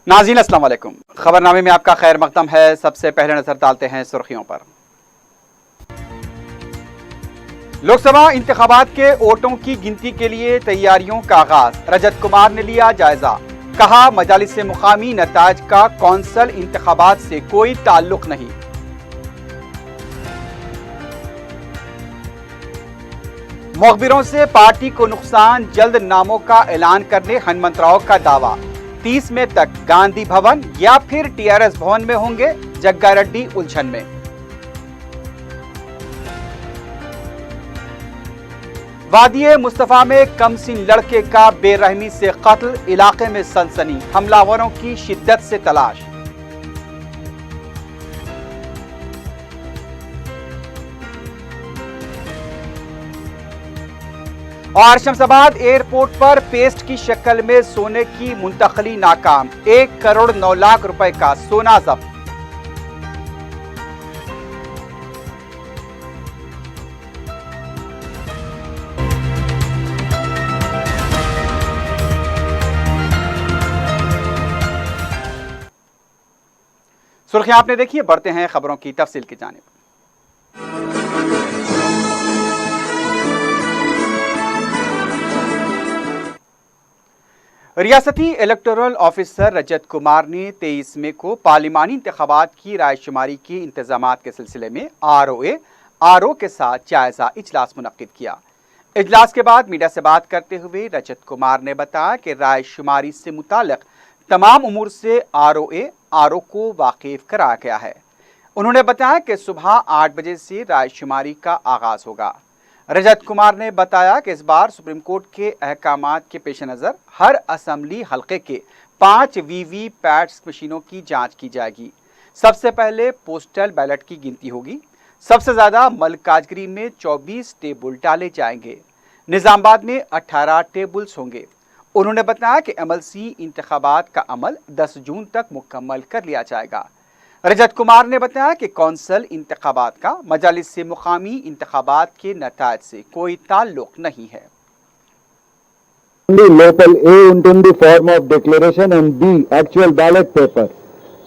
नाज़रीन अस्सलाम वालेकुम। खबरनामे में आपका खैर मकदम है। सबसे पहले नजर डालते हैं सुर्खियों पर। लोकसभा इंतखाबात के वोटों की गिनती के लिए तैयारियों का आगाज। रजत कुमार ने लिया जायजा, कहा मजालिस मुकामी नताज का कौंसल इंतखाबात से कोई ताल्लुक नहीं। मुखबिरों से पार्टी को नुकसान, जल्द नामों का ऐलान करने हनुमंतराव का दावा। 30 मई तक गांधी भवन या फिर टीआरएस भवन में होंगे जग्गा रेड्डी उलझन में। वादिये मुस्तफा में कमसिन लड़के का बेरहमी से कत्ल, इलाके में सनसनी, हमलावरों की शिद्दत से तलाश। और शमशाबाद एयरपोर्ट पर पेस्ट की शक्ल में सोने की मुंतकली नाकाम, 1 करोड़ 9 लाख रुपए का सोना जब्त। सुर्खियां आपने देखी है, बढ़ते हैं खबरों की तफसील की जानिब। रियासती इलेक्टोरल ऑफिसर रजत कुमार ने 23 मई को पार्लिमानी इंतखाबात की रायशुमारी के इंतजामात के सिलसिले में आरओ के साथ जायजा इजलास मुनक्किद किया। इजलास के बाद मीडिया से बात करते हुए रजत कुमार ने बताया कि रायशुमारी से मुताल्लिक तमाम उमूर से आरओ को वाकिफ कराया गया है। उन्होंने बताया कि सुबह 8 बजे से रायशुमारी का आगाज होगा। रजत कुमार ने बताया कि इस बार सुप्रीम कोर्ट के अहकामात के पेश नज़र हर असेंबली हलके के 5 वीवीपैट मशीनों की जांच की जाएगी। सबसे पहले पोस्टल बैलेट की गिनती होगी। सबसे ज्यादा मलकाजगिरी में 24 टेबल डाले जाएंगे। निजामाबाद में 18 टेबल्स होंगे। उन्होंने बताया कि एमएलसी इंतखाबात का अमल 10 जून तक मुकम्मल कर लिया जाएगा। रजत कुमार ने बताया कि कौंसल इंतखाबात का मजालिस से मुकामी इंतखाबात के नताज से कोई ताल्लुक नहीं है। లోపల్ A ఉంటుంది form of declaration and B actual ballot paper.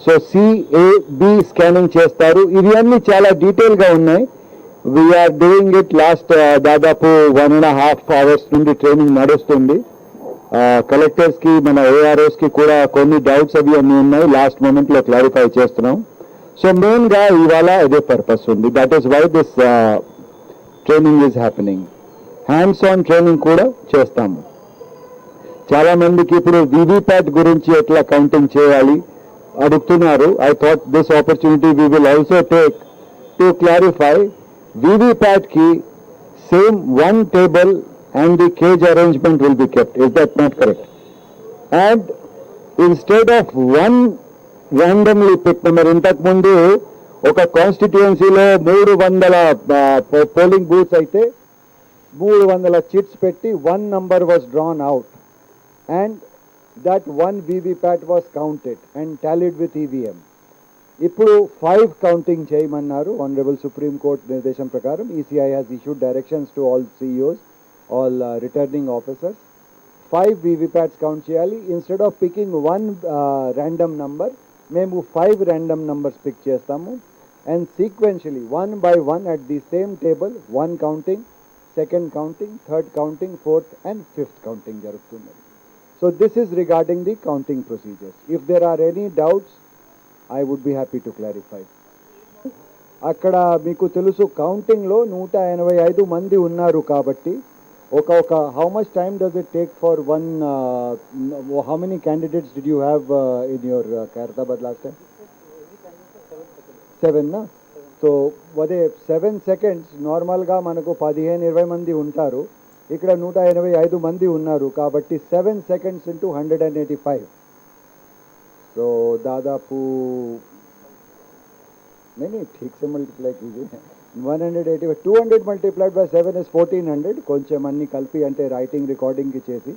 So CAB scanning చేస్తారు. ఇవి అన్ని చాలా డీటెయిల్ గా ఉన్నాయి. వీఆర్ డూయింగ్ ఇట్ లాస్ట్ దాదాపు 1.5 అవర్స్ నుండి ట్రైనింగ్ నడుస్తుంది. కలెక్టర్స్ కి మన ఏఆర్ఓస్ కి కూడా కొన్ని డౌట్స్ అవి అన్ని ఉన్నాయి. లాస్ట్ మూమెంట్ లో క్లారిఫై చేస్తున్నాం. సో మెయిన్ గా ఇవాళ ఇదే పర్పస్ ఉంది. That is why this training is happening. Hands on training కూడా చేస్తాము. చాలా మందికి ఇప్పుడు వీవీప్యాట్ గురించి ఎట్లా కౌంటింగ్ చేయాలి అడుగుతున్నారు. I thought this opportunity we will also take to clarify. VVPAT కి same 1 table and the cage arrangement will be kept. Is that not correct? And instead of one randomly picked number, ఇంతకు ముందు ఒక కాన్స్టిట్యుయెన్సీలో 300 polling booths అయితే 300 chits పెట్టి 1 number was drawn out and that one VVPAT was counted and tallied with EVM. ఇప్పుడు 5 counting చేయమన్నారు. Honourable supreme court నిర్దేశం ప్రకారం ECI has issued directions to all CEOs, all returning officers. 5 VVPATs count cheyali. Instead of picking one random number, memu 5 random numbers pick chestamu and sequentially one by one at the same table, one counting, second counting, third counting, fourth and fifth counting jarugutundi. So this is regarding the counting procedures. If there are any doubts, I would be happy to clarify. అక్కడ మీకు తెలుసు counting లో 185 మంది ఉన్నారు కాబట్టి ఒక how much time does it take for one how many candidates did you have in your Khairatabad last time? 7 na. So అదే 7 seconds normal గా మనకు 15-20 మంది ఉంటారు. ఇక్కడ 185 మంది ఉన్నారు కాబట్టి 7 seconds into 185. సో దాదాపు नहीं ठीक से मल्टीप्लाई कीजिए. 180 200 multiplied by 7 is 1400. కొంచెం అన్ని కలిపి అంటే రైటింగ్ రికార్డింగ్ కి చేసి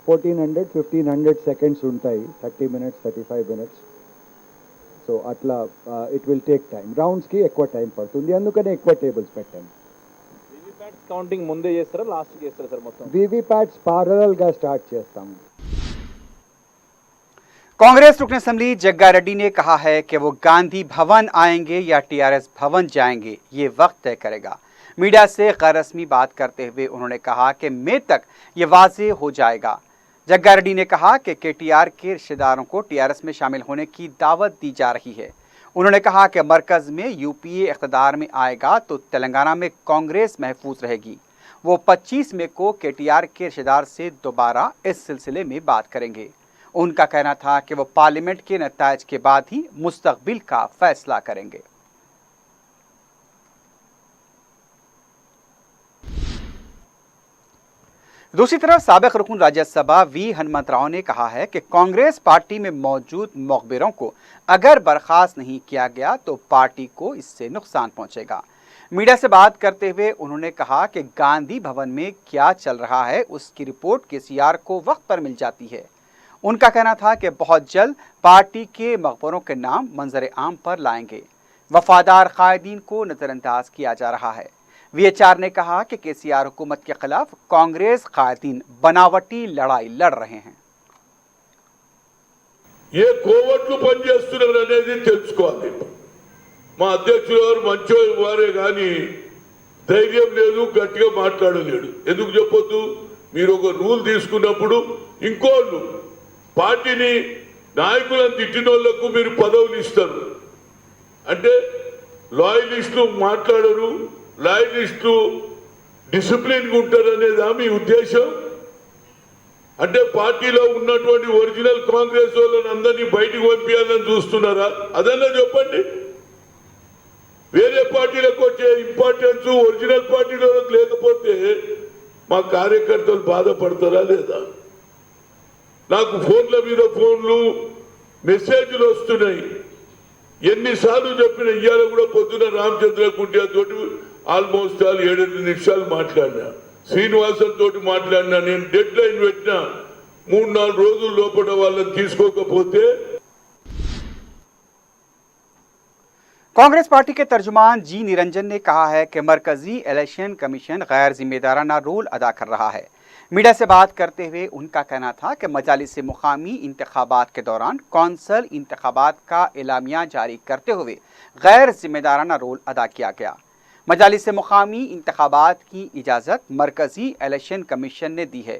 1400-1500 సెకండ్స్ ఉంటాయి. 30 minutes 35 minutes. సో అట్లా it will take time. Rounds కి ఎక్కువ టైం పడుతుంది, అందుకనే ఎక్కువ టేబుల్స్ పెట్టాను. వీవీప్యాట్స్ కౌంటింగ్ ముందే చేస్తారా లాస్ట్ చేస్తారా సార్? మొత్తం వీవీప్యాట్స్ పారలల్ గా స్టార్ట్ చేస్తాము. कांग्रेस रुकन असेंबली जग्गा रेड्डी ने कहा है कि वो गांधी भवन आएंगे या टीआरएस भवन जाएंगे, ये वक्त तय करेगा। मीडिया से गैर रस्मी बात करते हुए उन्होंने कहा कि मई तक ये वाज़ेह हो जाएगा। जग्गा रेड्डी ने कहा कि केटीआर के रिश्तेदारों को टीआरएस में शामिल होने की दावत दी जा रही है। उन्होंने कहा कि मरकज में यूपीए इख्तिदार में आएगा तो तेलंगाना में कांग्रेस महफूज रहेगी। वो 25 मई को केटीआर के रिश्तेदार से दोबारा इस सिलसिले में बात करेंगे। उनका कहना था कि वो पार्लियामेंट के नतायज के बाद ही मुस्तकबिल का फैसला करेंगे। दूसरी तरफ साबिक रुकन राज्यसभा वी हनुमंतराव ने कहा है कि कांग्रेस पार्टी में मौजूद मुखबिरों को अगर बर्खास्त नहीं किया गया तो पार्टी को इससे नुकसान पहुंचेगा। मीडिया से बात करते हुए उन्होंने कहा कि गांधी भवन में क्या चल रहा है उसकी रिपोर्ट केसीआर को वक्त पर मिल जाती है। उनका कहना था कि बहुत जल्द पार्टी के मकबरों के नाम मंजर आम पर लाएंगे। वफादार कायदीन को नजरअंदाज किया जा रहा है। वीएचआर ने कहा कि केसीआर हुकूमत के खिलाफ कांग्रेस कायदीन बनावटी लड़ाई लड़ रहे हैं। ये కోవట్లు పనిచేస్తున్నారు అనేది తెలుసుకోవాలి। మా అధ్యక్షులు గారు మంచోరు వారే గాని ధైర్యం లేదు, గట్టిగా మాట్లాడలేడు। ఎందుకు చెప్పొద్దు? మీరు ఒక రూల్ తీసుకున్నప్పుడు ఇంకోళ్ళు పార్టీని నాయకులను తిట్టినోళ్లకు మీరు పదవులు ఇస్తారు అంటే లాయలిస్టులు మాట్లాడరు, లాయలిస్టులు డిసిప్లిన్ గా ఉంటారు అనేదా మీ ఉద్దేశం? అంటే పార్టీలో ఉన్నటువంటి ఒరిజినల్ కాంగ్రెస్ వాళ్ళని అందరినీ బయటికి పంపించాలని చూస్తున్నారా? అదన్నా చెప్పండి। వేరే పార్టీలకు వచ్చే ఇంపార్టెన్స్ ఒరిజినల్ పార్టీలో లేకపోతే మా కార్యకర్తలు బాధపడతారా లేదా? నాకు ఫోన్ల మీద ఫోన్లు మెసేజ్లు వస్తున్నాయి। ఎన్నిసార్లు చెప్పిన ఇయ్యాల కూడా పొద్దున రామచంద్ర కుంటియా తోటి ఆల్మోస్ట్ 7-8 నిమిషాలు మాట్లాడినా, శ్రీనివాసన్ తోటి మాట్లాడినా। నేను డెడ్ లైన్ పెట్టినా 3-4 రోజుల లోపల వాళ్ళని తీసుకోకపోతే। कांग्रेस पार्टी के तर्जुमान जी निरंजन ने कहा है कि मरकजी इलेक्शन कमीशन गैर जिम्मेदाराना रोल अदा कर रहा है। मीडिया से बात करते हुए उनका कहना था कि मजालिस मुकामी इंतखाबात के दौरान कौंसल इंतखाबात का एलामिया जारी करते हुए गैर जिम्मेदाराना रोल अदा किया गया। मजालिस मुकामी इंतखाबात की इजाज़त मरकजी इलेक्शन कमीशन ने दी है।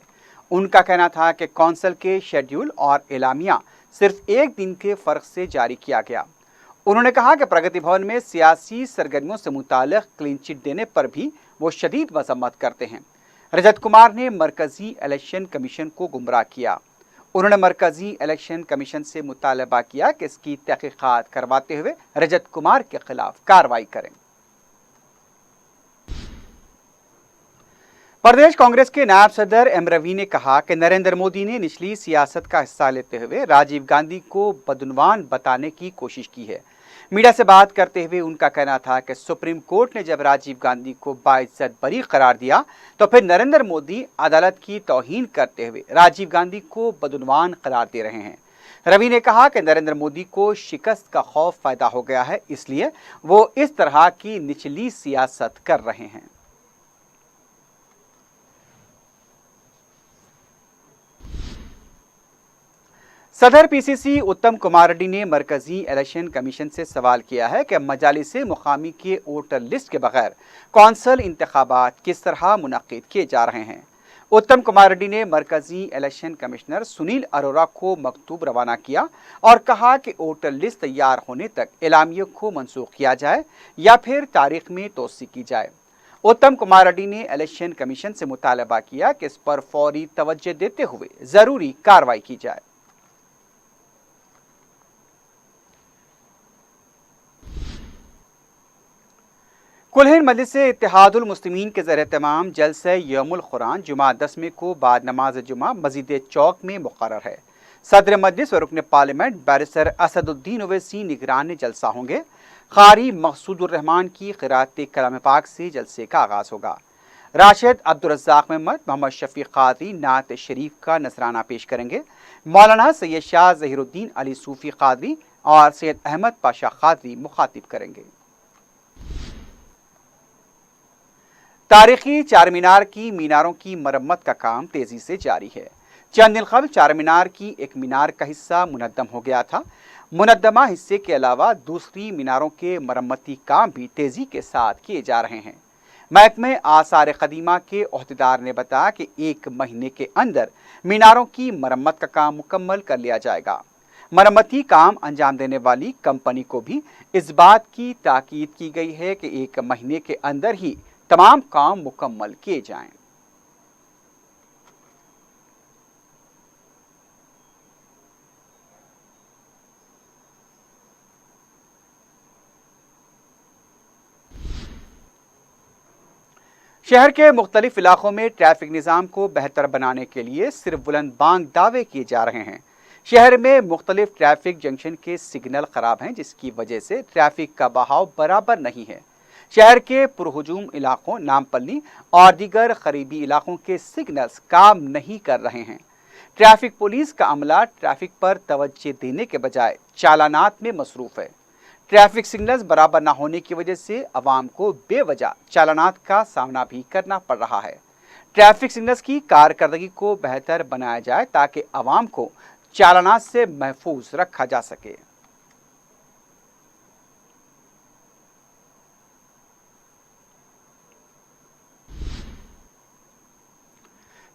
उनका कहना था कि कौंसल के शेड्यूल और एलामिया सिर्फ एक दिन के फ़र्क से जारी किया गया। उन्होंने कहा कि प्रगति भवन में सियासी सरगर्मियों से मुताल्लिक़ क्लीन चिट देने पर भी वो शदीद मजम्मत करते हैं। रजत कुमार ने मरकजी इलेक्शन कमीशन को गुमराह किया। उन्होंने मरकजी इलेक्शन कमीशन से मुतालबा किया कि इसकी तहकीकात करवाते हुए रजत कुमार के खिलाफ कार्रवाई करें। प्रदेश कांग्रेस के नायब सदर एम रवि ने कहा कि नरेंद्र मोदी ने निचली सियासत का हिस्सा लेते हुए राजीव गांधी को बदनवान बताने की कोशिश की है। मीडिया से बात करते हुए उनका कहना था कि सुप्रीम कोर्ट ने जब राजीव गांधी को बाइज्जत बरी करार दिया तो फिर नरेंद्र मोदी अदालत की तौहीन करते हुए राजीव गांधी को बदनवान करार दे रहे हैं। रवि ने कहा कि नरेंद्र मोदी को शिकस्त का खौफ पैदा हो गया है, इसलिए वो इस तरह की निचली सियासत कर रहे हैं। सदर पीसीसी उत्तम कुमार रेड्डी ने मरकजी इलेक्शन कमीशन से सवाल किया है कि मजालिस मुकामी के वोटर लिस्ट के बगैर कौंसल इंतखाबात किस तरह मुनक्किद किए जा रहे हैं। उत्तम कुमार रेड्डी ने मरकजी इलेक्शन कमिश्नर सुनील अरोरा को मकतूब रवाना किया और कहा कि वोटर लिस्ट तैयार होने तक एलामिया को मनसूख किया जाए या फिर तारीख में तोसी की जाए। उत्तम कुमार रेड्डी ने इलेक्शन कमीशन से मुतालबा किया कि इस पर फौरी तवज्जो देते हुए जरूरी कार्रवाई की जाए। कुल मजलिस इत्तेहादुल मुस्लिमीन के ज़रिए तमाम जलसे यौमुल कुरान जुमा 10 मई को बाद नमाज जुमा मस्जिद चौक में मुकर्रर है। सदर मजलिस और रुकन पार्लियामेंट बैरिस्टर असदुद्दीन ओवैसी निगरान जलसा होंगे। कारी मकसूदुर रहमान की क़िराअत कलाम पाक से जलसे का आगाज़ होगा। राशिद अब्दुल रज़्ज़ाक मोहम्मद शफीक कादरी नात शरीफ का नजराना पेश करेंगे। मौलाना सैयद शाह ज़हीरुद्दीन अली सूफ़ी कादरी और सैयद अहमद पाशा कादरी मुखातिब करेंगे। तारीखी चार मीनार की मीनारों की मरम्मत का काम तेजी से जारी है। चंद दिन कबल चार मीनार की एक मीनार का हिस्सा मुनद्दम हो गया था। मुनद्दमा हिस्से के अलावा दूसरी मीनारों के मरम्मती काम भी तेजी के साथ किए जा रहे हैं। महकमे आसार कदीमा के ओहदेदार ने बताया कि 1 महीने के अंदर मीनारों की मरम्मत का काम मुकम्मल कर लिया जाएगा। मरम्मती काम अंजाम देने वाली कंपनी को भी इस बात की ताकीद की गई है कि 1 महीने के अंदर ही तमाम काम मुकम्मल किए जाएं। शहर के मुख्तलिफ इलाकों में ट्रैफिक निज़ाम को बेहतर बनाने के लिए सिर्फ बुलंद बांग दावे किए जा रहे हैं। शहर में मुख्तलिफ ट्रैफिक जंक्शन के सिग्नल खराब हैं, जिसकी वजह से ट्रैफिक का बहाव बराबर नहीं है। शहर के पुरहुजूम इलाकों नामपल्ली और दीगर करीबी इलाकों के सिग्नल्स काम नहीं कर रहे हैं। ट्रैफिक पुलिस का अमला ट्रैफिक पर तवज्जो देने के बजाय चालानात में मसरूफ है। ट्रैफिक सिग्नल्स बराबर न होने की वजह से अवाम को बेवजह चालानात का सामना भी करना पड़ रहा है। ट्रैफिक सिग्नल्स की कारकर्दगी को बेहतर बनाया जाए ताकि अवाम को चालानात से महफूज रखा जा सके।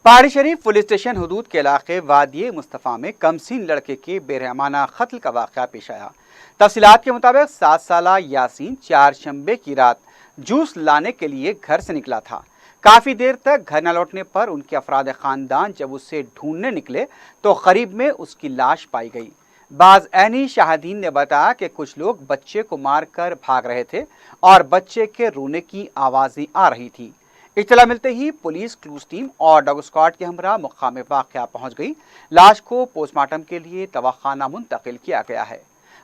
पहाड़ी शरीफ पुलिस स्टेशन हदूद के इलाके वादी मुस्तफ़ा में कमसीन लड़के के बेरहमाना कत्ल का वाक़या पेश आया। तफसीलात के मुताबिक 7 साला यासीन चारशंबे की रात जूस लाने के लिए घर से निकला था। काफ़ी देर तक घर न लौटने पर उनके अफराद ख़ानदान जब उसे ढूंढने निकले तो करीब में उसकी लाश पाई गई। बाज़ ऐनी शाहिदीन ने बताया कि कुछ लोग बच्चे को मारकर भाग रहे थे और बच्चे के रोने की आवाज़ें आ रही थी। इत्तला मिलते ही पुलिस क्लूज टीम और डॉग स्क्वाड के हमरा मुकाम वाक़या पहुंच गई। लाश को पोस्टमार्टम के लिए दवाखाना मुंतकिल किया गया है।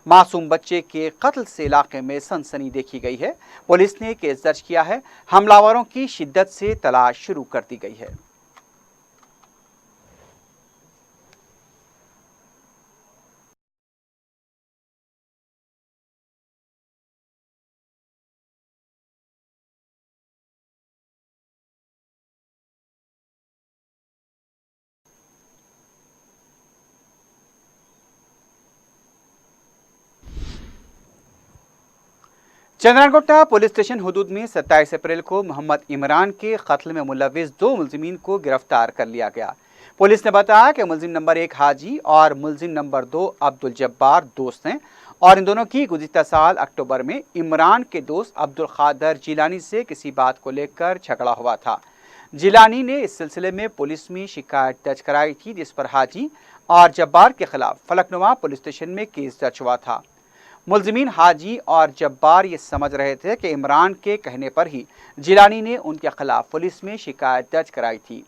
मासूम बच्चे के कत्ल से इलाके में सनसनी देखी गई है। पुलिस ने केस दर्ज किया है। हमलावरों की शिद्दत से तलाश शुरू कर दी गई है। चंद्रानगोट्टा पुलिस स्टेशन हदूद में 27 अप्रैल को मोहम्मद इमरान के कत्ल में मुलविस 2 मुलजिमीन को गिरफ्तार कर लिया गया। पुलिस ने बताया कि मुलजिम नंबर 1 हाजी और मुलजिम नंबर 2 अब्दुल जब्बार दोस्त हैं और इन दोनों की गुज़िश्ता साल अक्टूबर में इमरान के दोस्त अब्दुल खादर जिलानी से किसी बात को लेकर झगड़ा हुआ था। जिलानी ने इस सिलसिले में पुलिस में शिकायत दर्ज कराई थी, जिस पर हाजी और जब्बार के खिलाफ फलकनुमा पुलिस स्टेशन में केस दर्ज हुआ था। मुलजिमीन हाजी और जब्बार ये समझ रहे थे कि इमरान के कहने पर ही जिलानी ने उनके खिलाफ पुलिस में शिकायत दर्ज कराई थी।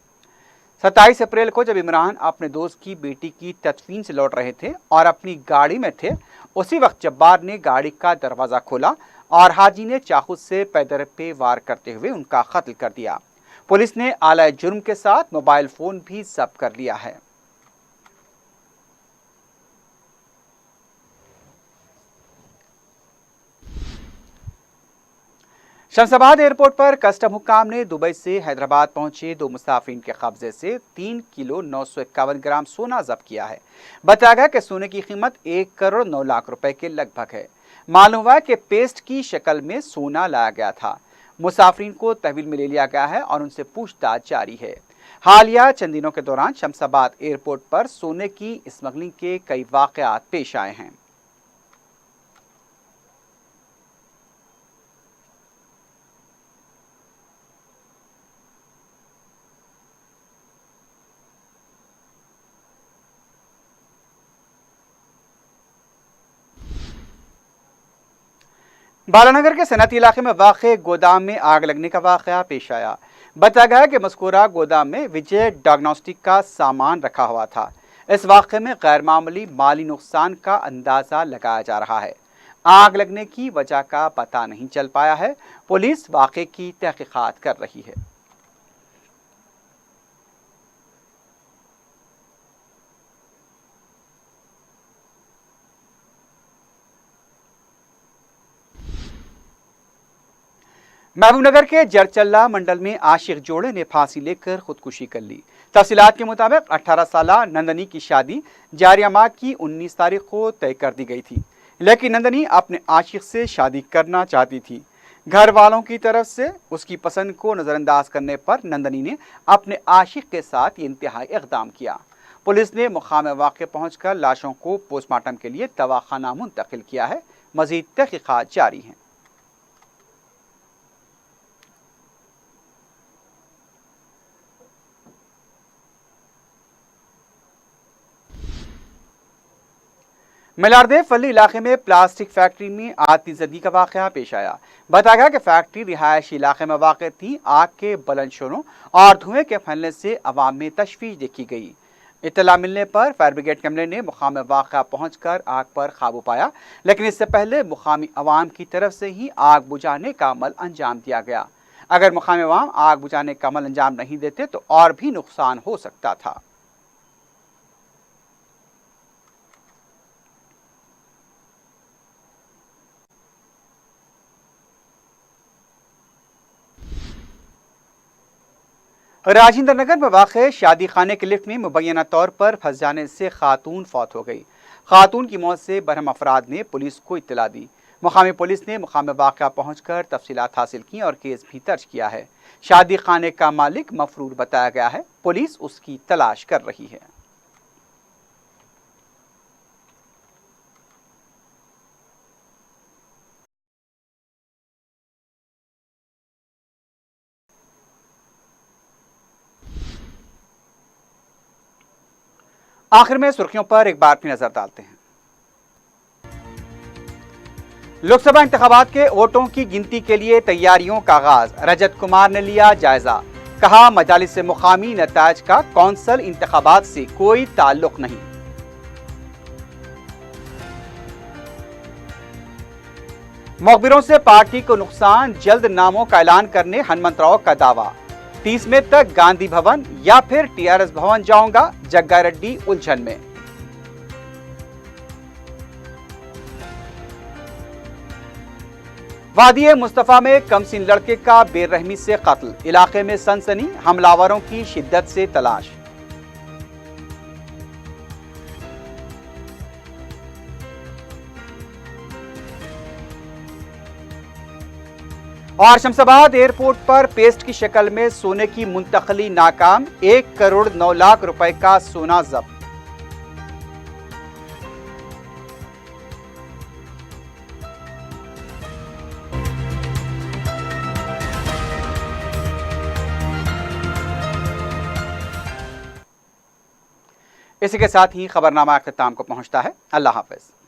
27 अप्रैल को जब इमरान अपने दोस्त की बेटी की तदफीन से लौट रहे थे और अपनी गाड़ी में थे, उसी वक्त जब्बार ने गाड़ी का दरवाज़ा खोला और हाजी ने चाकू से पैदर पे वार करते हुए उनका कत्ल कर दिया। पुलिस ने आला जुर्म के साथ मोबाइल फ़ोन भी जब्त कर लिया है। शमशाबाद एयरपोर्ट पर कस्टम हुक्काम ने दुबई से हैदराबाद पहुंचे 2 मुसाफिरीन के कब्जे से 3 किलो 951 ग्राम सोना जब्त किया है। बताया गया कि सोने की कीमत 1 करोड़ 9 लाख रुपए के लगभग है। मालूम हुआ कि पेस्ट की शक्ल में सोना लाया गया था। मुसाफिरीन को तहवील में ले लिया गया है और उनसे पूछताछ जारी है। हालिया चंद दिनों के दौरान शमशाबाद एयरपोर्ट पर सोने की स्मगलिंग के कई वाकयात पेश आए हैं। बालानगर के सनती इलाके में वाक़े गोदाम में आग लगने का वाक़या पेश आया। बताया गया कि मज़कूरा गोदाम में विजय डायग्नोस्टिक का सामान रखा हुआ था। इस वाक़े में गैर मामूली माली नुकसान का अंदाज़ा लगाया जा रहा है। आग लगने की वजह का पता नहीं चल पाया है। पुलिस वाक़े की तहक़ीक़ात कर रही है। महबूबनगर के जरचल्ला मंडल में आशिक जोड़े ने फांसी लेकर खुदकुशी कर ली। तफसीलात के मुताबिक 18 साल नंदनी की शादी जारिया माह की 19 तारीख को तय कर दी गई थी, लेकिन नंदनी अपने आशिक से शादी करना चाहती थी। घर वालों की तरफ से उसकी पसंद को नज़रअंदाज करने पर नंदनी ने अपने आशिक के साथ इंतहाई इक़दाम किया। पुलिस ने मुकाम वाक़े पहुंचकर लाशों को पोस्टमार्टम के लिए दवाखाना मुंतकिल किया है। मज़ीद तहक़ीक़ात जारी हैं। मलारदे फली इलाके में प्लास्टिक फैक्ट्री में आतिशबाजी का वाक़या पेश आया। बताया गया कि फैक्ट्री रिहायशी इलाके में वाक़ थी। आग के बुलंद शोरों और धुएं के फैलने से अवाम में तशवीश देखी गई। इत्तला मिलने पर फायर ब्रिगेड के अमले ने मुकाम वाक़ा पहुंचकर आग पर काबू पाया, लेकिन इससे पहले मुकामी अवाम की तरफ से ही आग बुझाने का अमल अंजाम दिया गया। अगर मुकामी अवाम आग बुझाने का अमल अंजाम नहीं देते तो और भी नुकसान हो सकता था। राजेंद्र नगर में वाक़ शादी खाने के लिफ्ट में मुबैना तौर पर फंस जाने से खातून फौत हो गई। खातून की मौत से बरहम अफराद ने पुलिस को इत्तला दी। मुकामी पुलिस ने मुकाम वाक़ा पहुंचकर तफसीलात हासिल की और केस भी दर्ज किया है। शादी खाने का मालिक मफरूर बताया गया है। पुलिस उसकी तलाश कर रही है। आखिर में सुर्खियों पर एक बार फिर नजर डालते हैं। लोकसभा इंतखाबात के वोटों की गिनती के लिए तैयारियों का आगाज। रजत कुमार ने लिया जायजा। कहा, मजालिस से मुकामी नताज का कौंसल इंतखाबात से कोई ताल्लुक नहीं। मुखबिरों से पार्टी को नुकसान, जल्द नामों का ऐलान करने हनुमंतराव का दावा। 30 मई तक गांधी भवन या फिर टीआरएस भवन जाऊंगा, जग्गा रेड्डी उलझन में। वादी मुस्तफा में कमसिन लड़के का बेरहमी से कत्ल। इलाके में सनसनी, हमलावरों की शिद्दत से तलाश। और शमशाबाद एयरपोर्ट पर पेस्ट की शक्ल में सोने की मुंतकली नाकाम। 1 करोड़ 9 लाख रुपए का सोना जब्त। इसी के साथ ही खबरनामा अख्ताम को पहुंचता है। अल्लाह हाफिज।